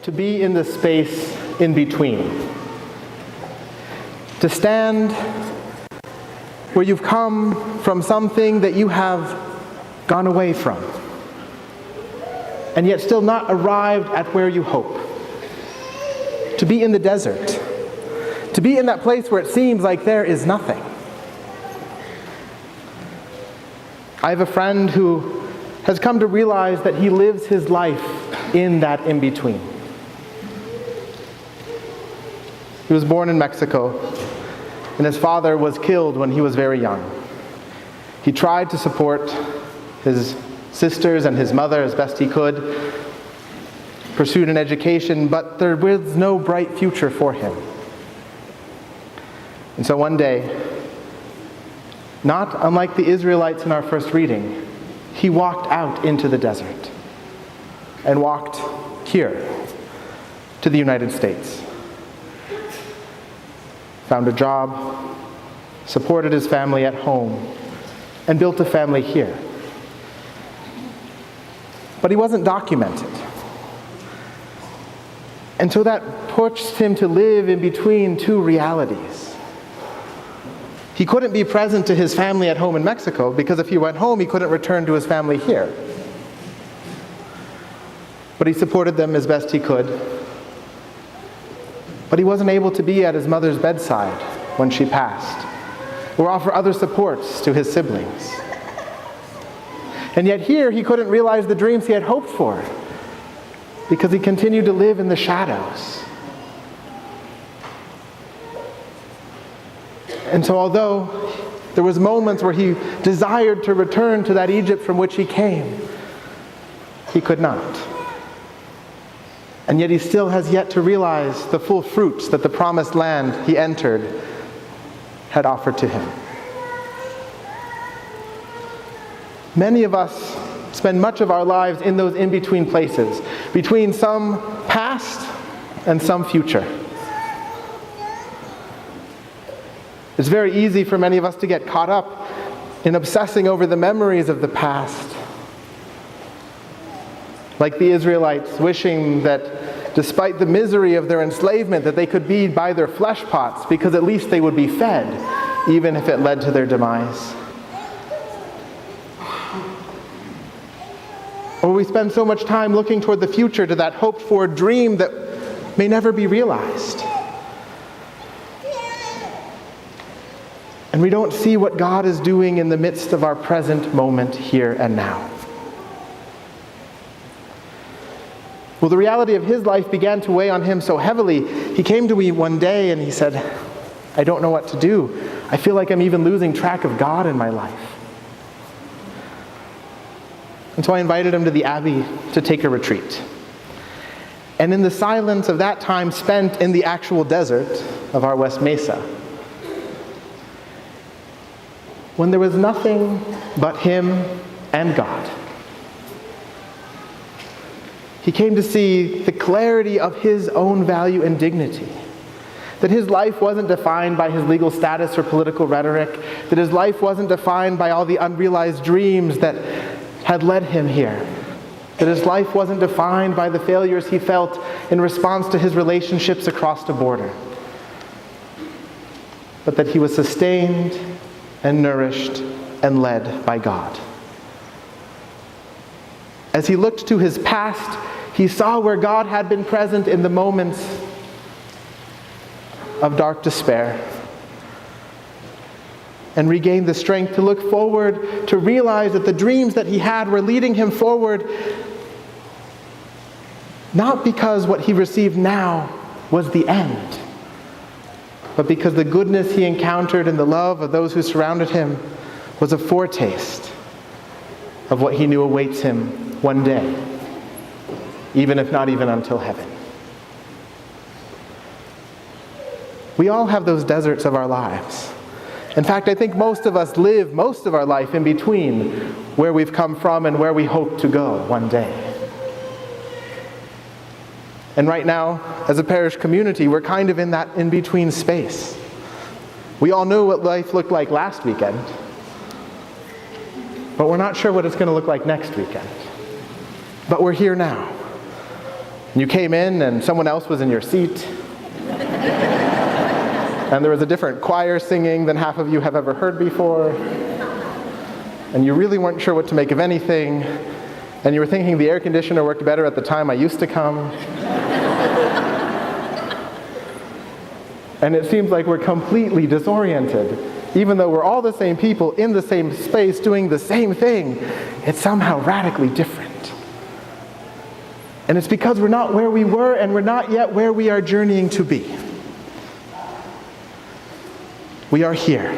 to be in the space in between. To stand where you've come from something that you have gone away from, and yet still not arrived at where you hope. To be in the desert. To be in that place where it seems like there is nothing. I have a friend who has come to realize that he lives his life in that in-between. He was born in Mexico, and his father was killed when he was very young. He tried to support his sisters and his mother as best he could, pursued an education, but there was no bright future for him. And so one day, not unlike the Israelites in our first reading, he walked out into the desert and walked here to the United States. Found a job, supported his family at home, and built a family here. But he wasn't documented. And so that pushed him to live in between two realities. He couldn't be present to his family at home in Mexico because if he went home, he couldn't return to his family here. But he supported them as best he could. But he wasn't able to be at his mother's bedside when she passed, or offer other supports to his siblings. And yet here, he couldn't realize the dreams he had hoped for because he continued to live in the shadows. And so although there was moments where he desired to return to that Egypt from which he came, he could not. And yet he still has yet to realize the full fruits that the promised land he entered had offered to him. Many of us spend much of our lives in those in-between places, between some past and some future. It's very easy for many of us to get caught up in obsessing over the memories of the past. Like the Israelites, wishing that despite the misery of their enslavement, that they could be by their flesh pots because at least they would be fed, even if it led to their demise. Or we spend so much time looking toward the future, to that hoped-for dream that may never be realized. And we don't see what God is doing in the midst of our present moment here and now. Well, the reality of his life began to weigh on him so heavily. He came to me one day and he said, I don't know what to do. I feel like I'm even losing track of God in my life. And so I invited him to the Abbey to take a retreat. And in the silence of that time spent in the actual desert of our West Mesa, when there was nothing but him and God, he came to see the clarity of his own value and dignity. That his life wasn't defined by his legal status or political rhetoric. That his life wasn't defined by all the unrealized dreams that had led him here. That his life wasn't defined by the failures he felt in response to his relationships across the border. But that he was sustained and nourished and led by God. As he looked to his past, he saw where God had been present in the moments of dark despair, and regained the strength to look forward, to realize that the dreams that he had were leading him forward, not because what he received now was the end, but because the goodness he encountered and the love of those who surrounded him was a foretaste of what he knew awaits him one day, even if not even until heaven. We all have those deserts of our lives. In fact, I think most of us live most of our life in between where we've come from and where we hope to go one day. And right now, as a parish community, we're kind of in that in-between space. We all know what life looked like last weekend, but we're not sure what it's going to look like next weekend. But we're here now. You came in and someone else was in your seat. And there was a different choir singing than half of you have ever heard before. And you really weren't sure what to make of anything. And you were thinking the air conditioner worked better at the time I used to come. And it seems like we're completely disoriented. Even though we're all the same people in the same space doing the same thing, it's somehow radically different. And it's because we're not where we were and we're not yet where we are journeying to be. We are here.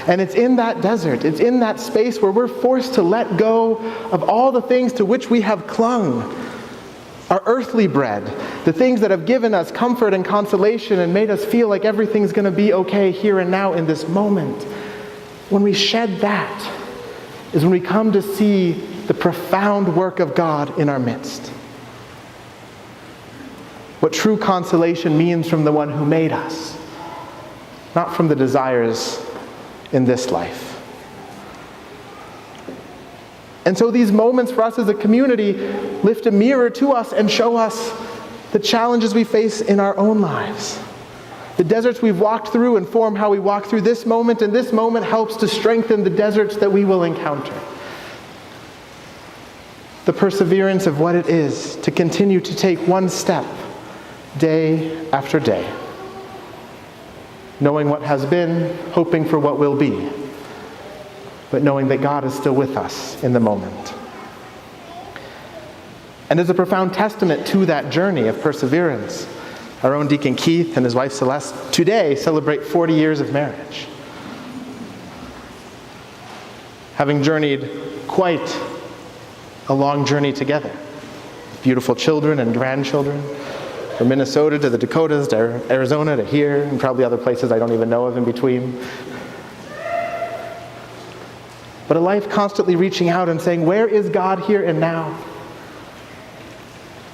And it's in that desert, it's in that space where we're forced to let go of all the things to which we have clung. Our earthly bread, the things that have given us comfort and consolation and made us feel like everything's going to be okay here and now in this moment. When we shed that is when we come to see the profound work of God in our midst. What true consolation means from the one who made us, not from the desires in this life. And so these moments for us as a community lift a mirror to us and show us the challenges we face in our own lives. The deserts we've walked through inform how we walk through this moment, and this moment helps to strengthen the deserts that we will encounter. The perseverance of what it is to continue to take one step, day after day. Knowing what has been, hoping for what will be, but knowing that God is still with us in the moment. And as a profound testament to that journey of perseverance, our own Deacon Keith and his wife Celeste today celebrate 40 years of marriage. Having journeyed quite a long journey together. Beautiful children and grandchildren. From Minnesota to the Dakotas to Arizona to here, and probably other places I don't even know of in between. But a life constantly reaching out and saying, where is God here and now?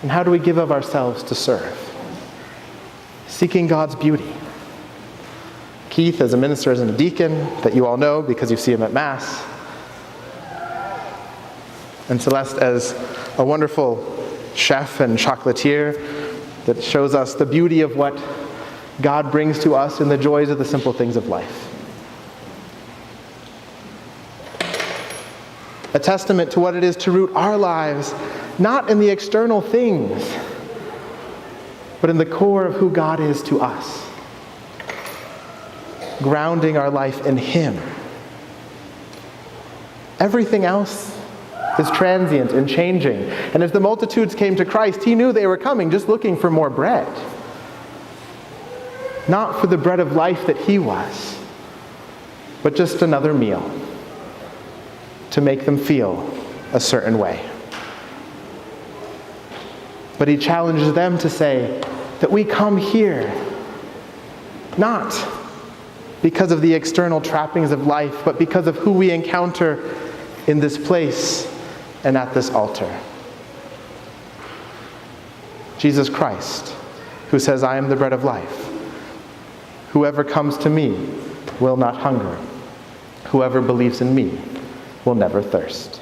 And how do we give of ourselves to serve? Seeking God's beauty. Keith as a minister and a deacon that you all know because you see him at Mass. And Celeste as a wonderful chef and chocolatier that shows us the beauty of what God brings to us in the joys of the simple things of life. A testament to what it is to root our lives, not in the external things, but in the core of who God is to us. Grounding our life in Him. Everything else is transient and changing. And as the multitudes came to Christ, He knew they were coming just looking for more bread. Not for the bread of life that He was, but just another meal to make them feel a certain way. But He challenges them to say that we come here not because of the external trappings of life, but because of who we encounter in this place and at this altar. Jesus Christ, who says, I am the bread of life. Whoever comes to me will not hunger. Whoever believes in me will never thirst.